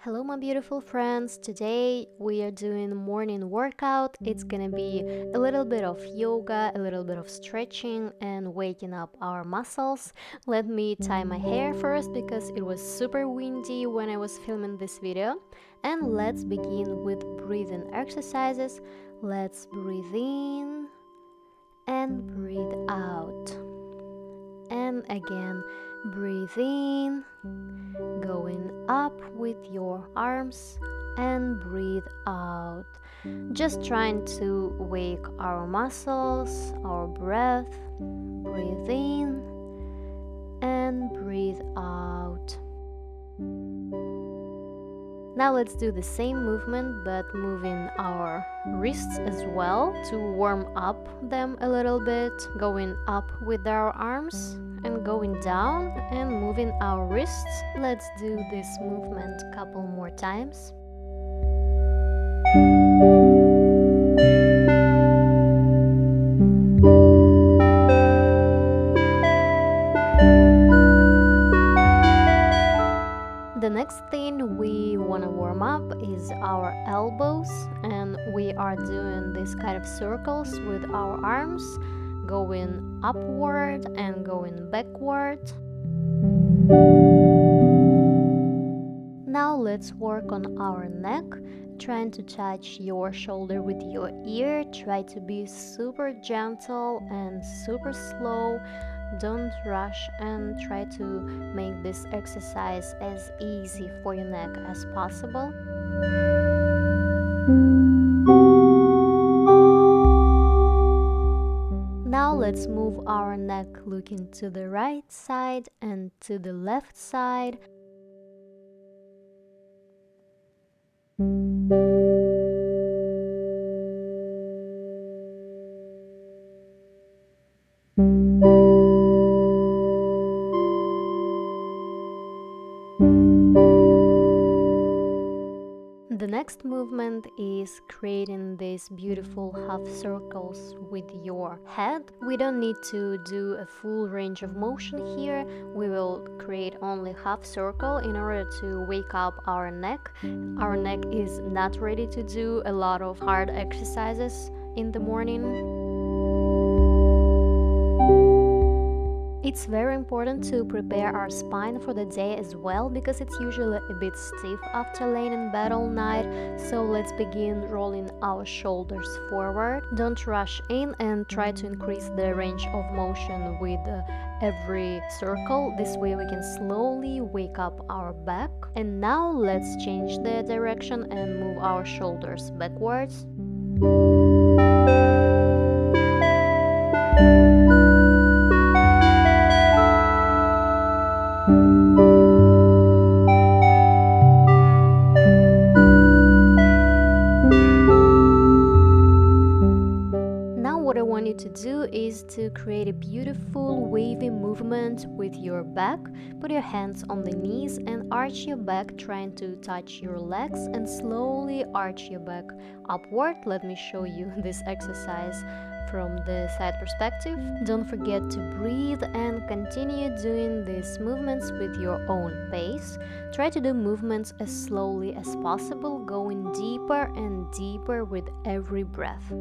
Hello my beautiful friends, today we are doing morning workout. It's gonna be a little bit of yoga, a little bit of stretching and waking up our muscles. Let me tie my hair first because it was super windy when I was filming this video. And let's begin with breathing exercises. Let's breathe in and breathe out. And again, breathe in, going up with your arms, and breathe out. Just trying to wake our muscles, our breath. Breathe in and breathe out. Now let's do the same movement but moving our wrists as well to warm up them a little bit, going up with our arms and going down and moving our wrists. Let's do this movement a couple more times. The next thing we want to warm up is our elbows, and we are doing this kind of circles with our arms, going upward and going backward. Now let's work on our neck, trying to touch your shoulder with your ear. Try to be super gentle and super slow. Don't rush and try to make this exercise as easy for your neck as possible. Now let's move our neck looking to the right side and to the left side. The next movement is creating these beautiful half circles with your head. We don't need to do a full range of motion here. We will create only half circle in order to wake up our neck. Our neck is not ready to do a lot of hard exercises in the morning. It's very important to prepare our spine for the day as well, because it's usually a bit stiff after laying in bed all night. So let's begin rolling our shoulders forward. Don't rush in and try to increase the range of motion with every circle. This way we can slowly wake up our back. And now let's change the direction and move our shoulders backwards. To do is to create a beautiful wavy movement with your back. Put your hands on the knees and arch your back, trying to touch your legs, and slowly arch your back upward. Let me show you this exercise from the side perspective. Don't forget to breathe and continue doing these movements with your own pace. Try to do movements as slowly as possible, going deeper and deeper with every breath.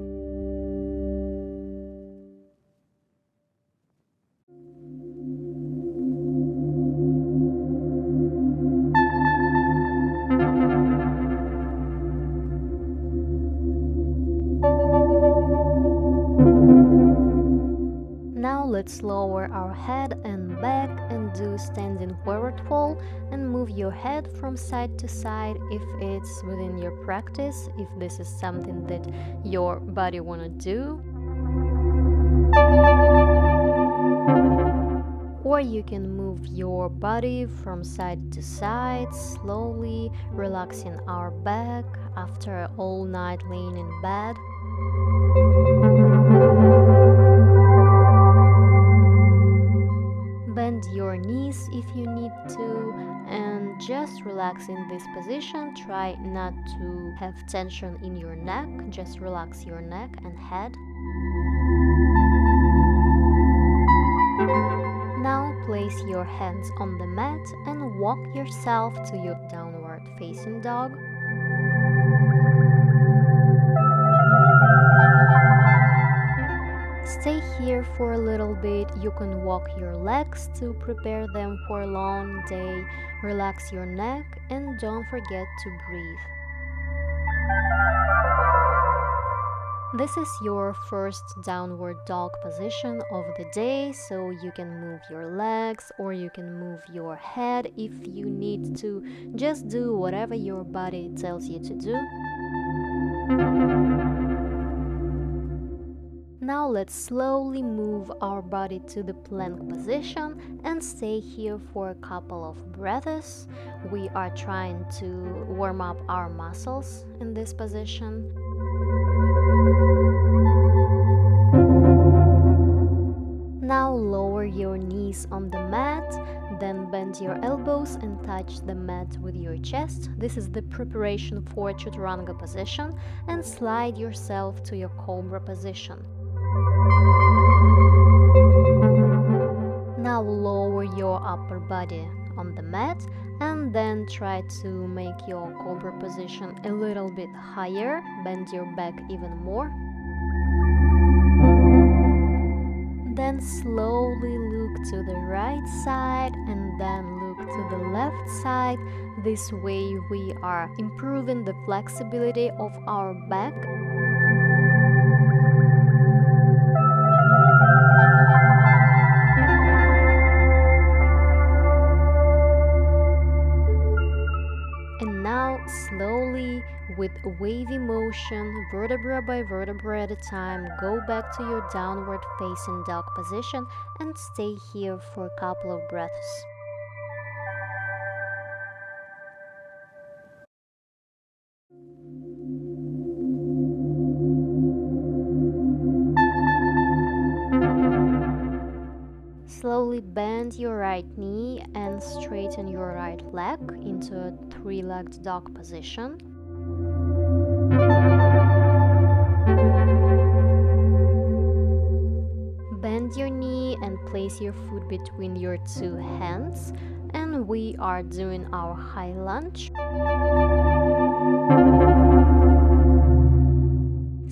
Now let's lower our head and back and do standing forward fold, and move your head from side to side if it's within your practice, if this is something that your body wanna do. Or you can move your body from side to side, slowly relaxing our back after all night laying in bed. Bend your knees if you need to, and just relax in this position. Try not to have tension in your neck, just relax your neck and head. Now place your hands on the mat and walk yourself to your downward facing dog. Stay here for a little bit. You can walk your legs to prepare them for a long day. Relax your neck and don't forget to breathe. This is your first downward dog position of the day, so you can move your legs or you can move your head if you need to. Just do whatever your body tells you to do. Now let's slowly move our body to the plank position and stay here for a couple of breaths. We are trying to warm up our muscles in this position. Now lower your knees on the mat, then bend your elbows and touch the mat with your chest. This is the preparation for Chaturanga position, and slide yourself to your Cobra position. Now lower your upper body on the mat and then try to make your Cobra position a little bit higher. Bend your back even more. Then slowly look to the right side and then look to the left side. This way we are improving the flexibility of our back. And now slowly, with a wavy motion, vertebra by vertebra at a time, go back to your downward facing dog position and stay here for a couple of breaths. Slowly bend your right knee and straighten your right leg into a three-legged dog position. Bend your knee and place your foot between your two hands, and we are doing our high lunge.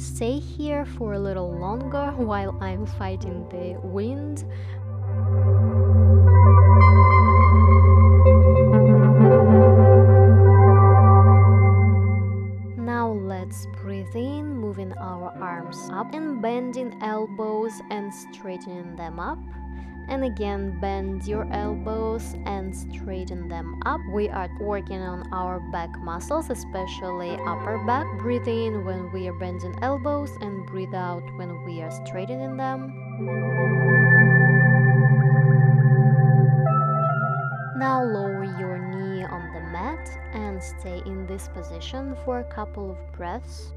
Stay here for a little longer while I'm fighting the wind. Now let's breathe in, moving our arms up and bending elbows and straightening them up. And again, bend your elbows and straighten them up. We are working on our back muscles, especially upper back. Breathe in when we are bending elbows and breathe out when we are straightening them. Now lower your knee on the mat and stay in this position for a couple of breaths.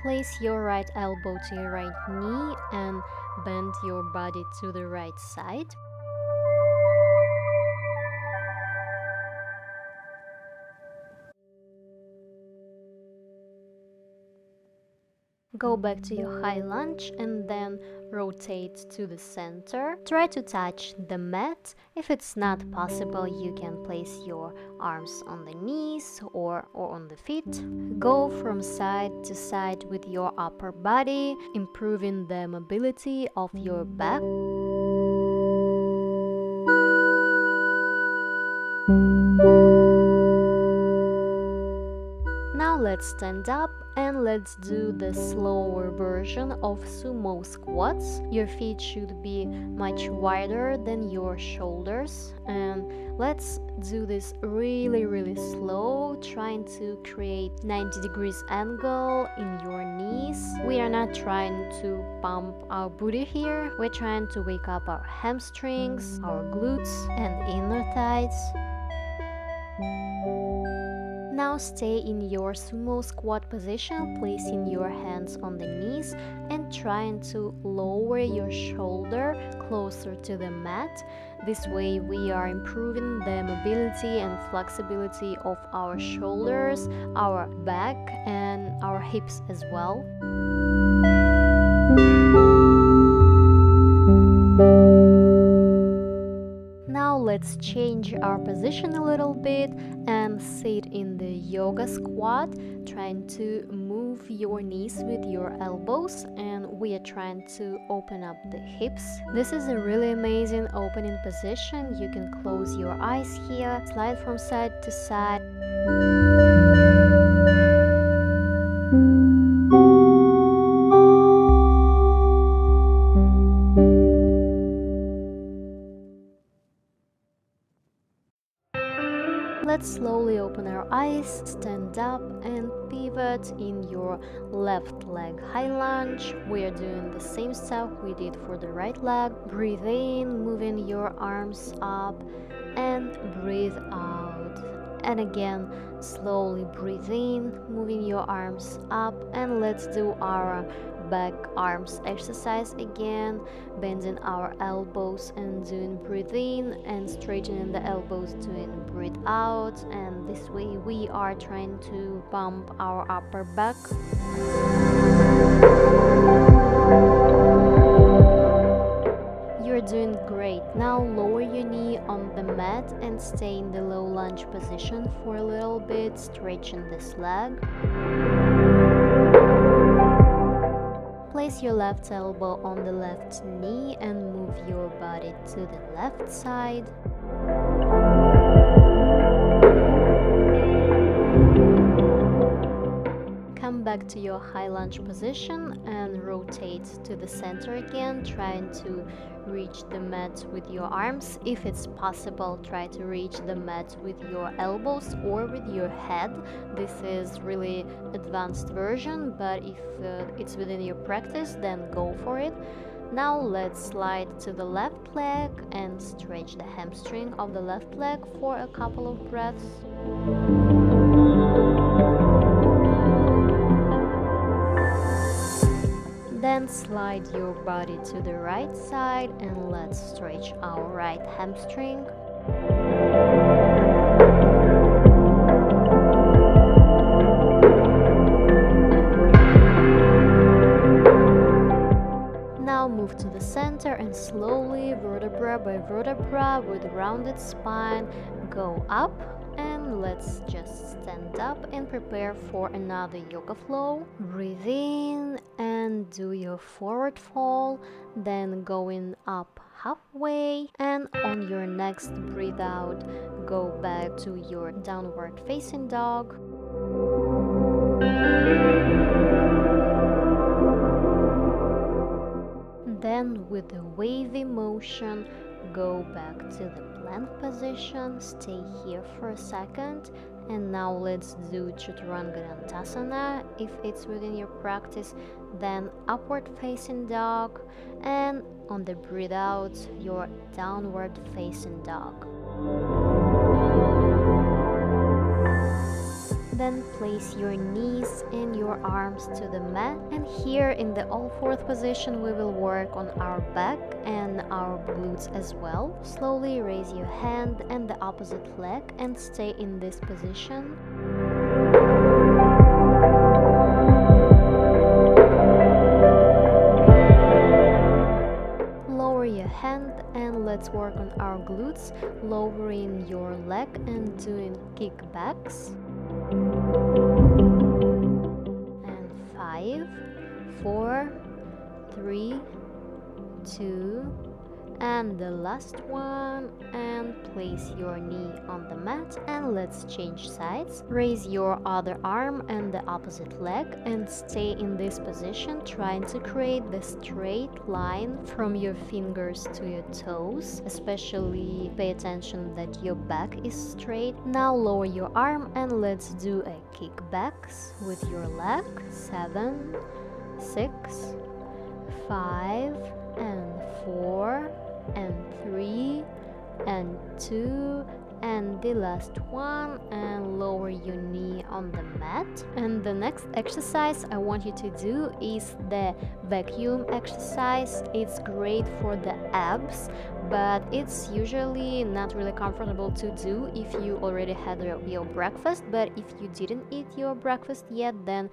Place your right elbow to your right knee and bend your body to the right side. Go back to your high lunge and then rotate to the center. Try to touch the mat. If it's not possible, you can place your arms on the knees or on the feet. Go from side to side with your upper body, improving the mobility of your back. Now let's stand up and let's do the slower version of sumo squats. Your feet should be much wider than your shoulders, and let's do this really slow, trying to create 90 degrees angle in your knees. We are not trying to pump our booty here, we're trying to wake up our hamstrings, our glutes and inner thighs. Now stay in your sumo squat position, placing your hands on the knees and trying to lower your shoulder closer to the mat. This way we are improving the mobility and flexibility of our shoulders, our back and our hips as well. Now let's change our position a little bit and sit in the yoga squat, trying to move your knees with your elbows, and we are trying to open up the hips. This is a really amazing opening position. You can close your eyes here, slide from side to side. Let's slowly open our eyes, stand up and pivot in your left leg high lunge. We are doing the same stuff we did for the right leg. Breathe in, moving your arms up, and breathe out. And again, slowly breathe in, moving your arms up, and let's do our back arms exercise again, bending our elbows and doing breathe in, and straightening the elbows doing breathe out. And this way we are trying to pump our upper back. You're doing great. Now lower your knee on the mat and stay in the low lunge position for a little bit, stretching this leg. Place your left elbow on the left knee and move your body to the left side. Come back to your high lunge position and rotate to the center again, trying to reach the mat with your arms. If it's possible, try to reach the mat with your elbows or with your head. This is really advanced version, but if it's within your practice, then go for it. Now let's slide to the left leg and stretch the hamstring of the left leg for a couple of breaths. Then slide your body to the right side and let's stretch our right hamstring. Now move to the center and slowly, vertebra by vertebra with rounded spine, go up. And let's just stand up and prepare for another yoga flow. Breathe in and do your forward fold, then going up halfway, and on your next breathe out, go back to your downward facing dog. Then with the wavy motion, go back to the plank position, stay here for a second, and now let's do Chaturanga. If it's within your practice, then upward facing dog, and on the breathe out, your downward facing dog. Then place your knees and your arms to the mat, and here in the all fourth position we will work on our back and our glutes as well. Slowly raise your hand and the opposite leg and stay in this position. Lower your hand and let's work on our glutes, lowering your leg and doing kickbacks. And 5, 4, 3, 2, and the last one, and place your knee on the mat and let's change sides. Raise your other arm and the opposite leg and stay in this position, trying to create the straight line from your fingers to your toes. Especially pay attention that your back is straight. Now lower your arm and let's do a kickbacks with your leg. 7, 6, 5, and 4, and 3, and 2, and the last one, and lower your knee on the mat. And the next exercise I want you to do is the vacuum exercise. It's great for the abs, but it's usually not really comfortable to do if you already had your breakfast. But if you didn't eat your breakfast yet, then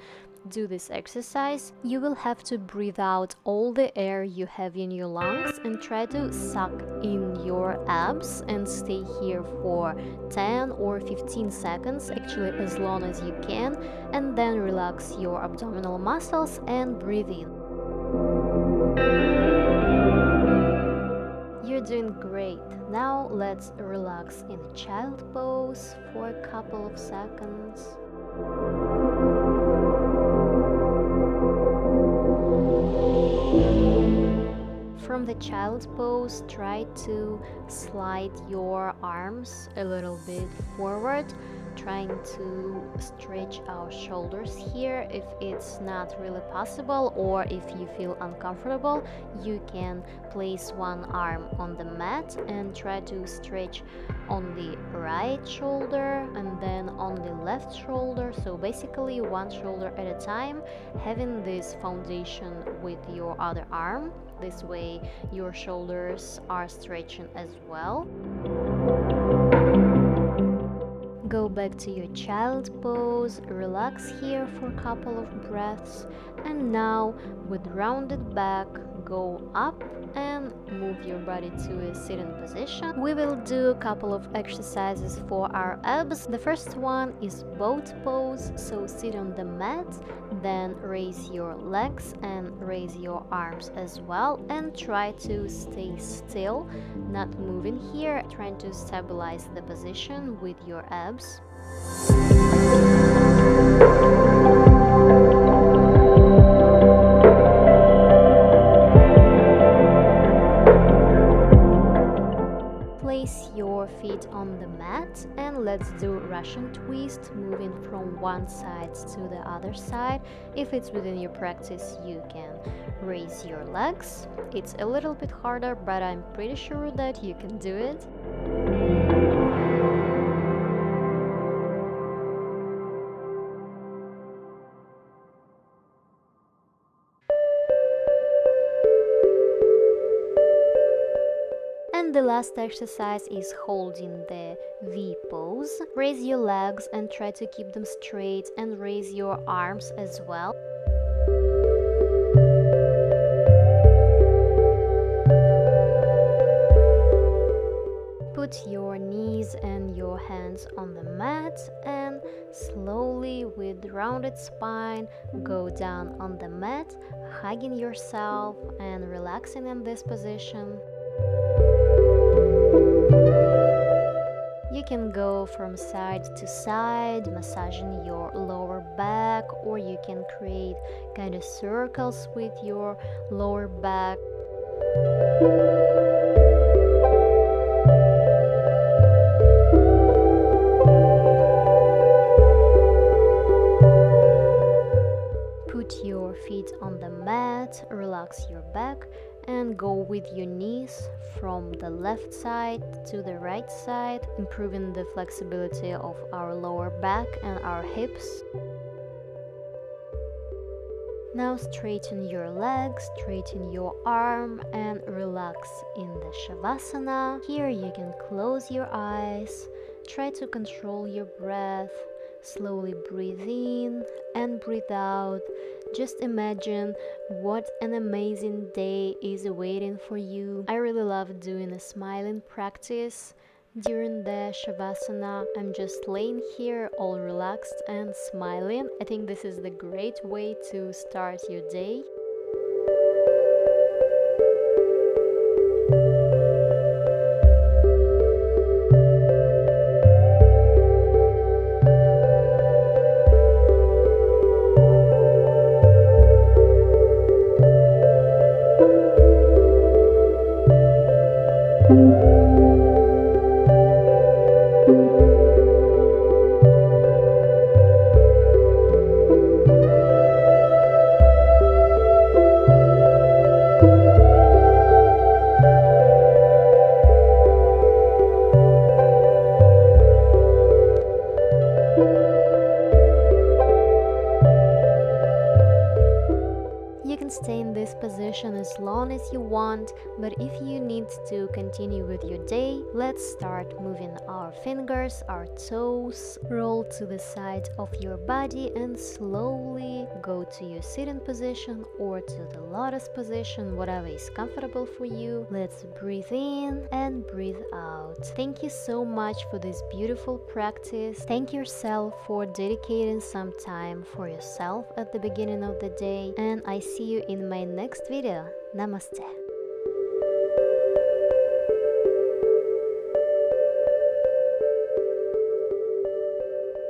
do this exercise. You will have to breathe out all the air you have in your lungs and try to suck in your abs and stay here for 10 or 15 seconds, actually as long as you can, and then relax your abdominal muscles and breathe in. You're doing great. Now let's relax in a child pose for a couple of seconds. From the child pose, try to slide your arms a little bit forward, trying to stretch our shoulders here. If it's not really possible or if you feel uncomfortable, you can place one arm on the mat and try to stretch on the right shoulder and then on the left shoulder. So basically one shoulder at a time, having this foundation with your other arm. This way your shoulders are stretching as well. Go back to your child pose, relax here for a couple of breaths, and now with rounded back, go up and move your body to a sitting position. We will do a couple of exercises for our abs. The first one is boat pose, so sit on the mat, then raise your legs and raise your arms as well, and try to stay still, not moving here, trying to stabilize the position with your abs. Place your feet on the mat and let's do Russian twist, moving from one side to the other side. If it's within your practice, you can raise your legs. It's a little bit harder, but I'm pretty sure that you can do it. And the last exercise is holding the V pose. Raise your legs and try to keep them straight and raise your arms as well. Put your knees and your hands on the mat and slowly with rounded spine go down on the mat, hugging yourself and relaxing in this position. You can go from side to side, massaging your lower back, or you can create kind of circles with your lower back. Put your feet on the mat, relax your back, and go with your knees from the left side to the right side, improving the flexibility of our lower back and our hips. Now straighten your legs, straighten your arm and relax in the Shavasana. Here you can close your eyes, try to control your breath, slowly breathe in and breathe out. Just imagine what an amazing day is waiting for you. I really love doing a smiling practice during the Shavasana. I'm just laying here all relaxed and smiling. I think this is the great way to start your day. long as you want, but if you need to continue with your day, let's start moving our fingers, our toes. Roll to the side of your body and slowly go to your sitting position or to the lotus position, whatever is comfortable for you. Let's breathe in and breathe out. Thank you so much for this beautiful practice. Thank yourself for dedicating some time for yourself at the beginning of the day, and I see you in my next video. Namaste.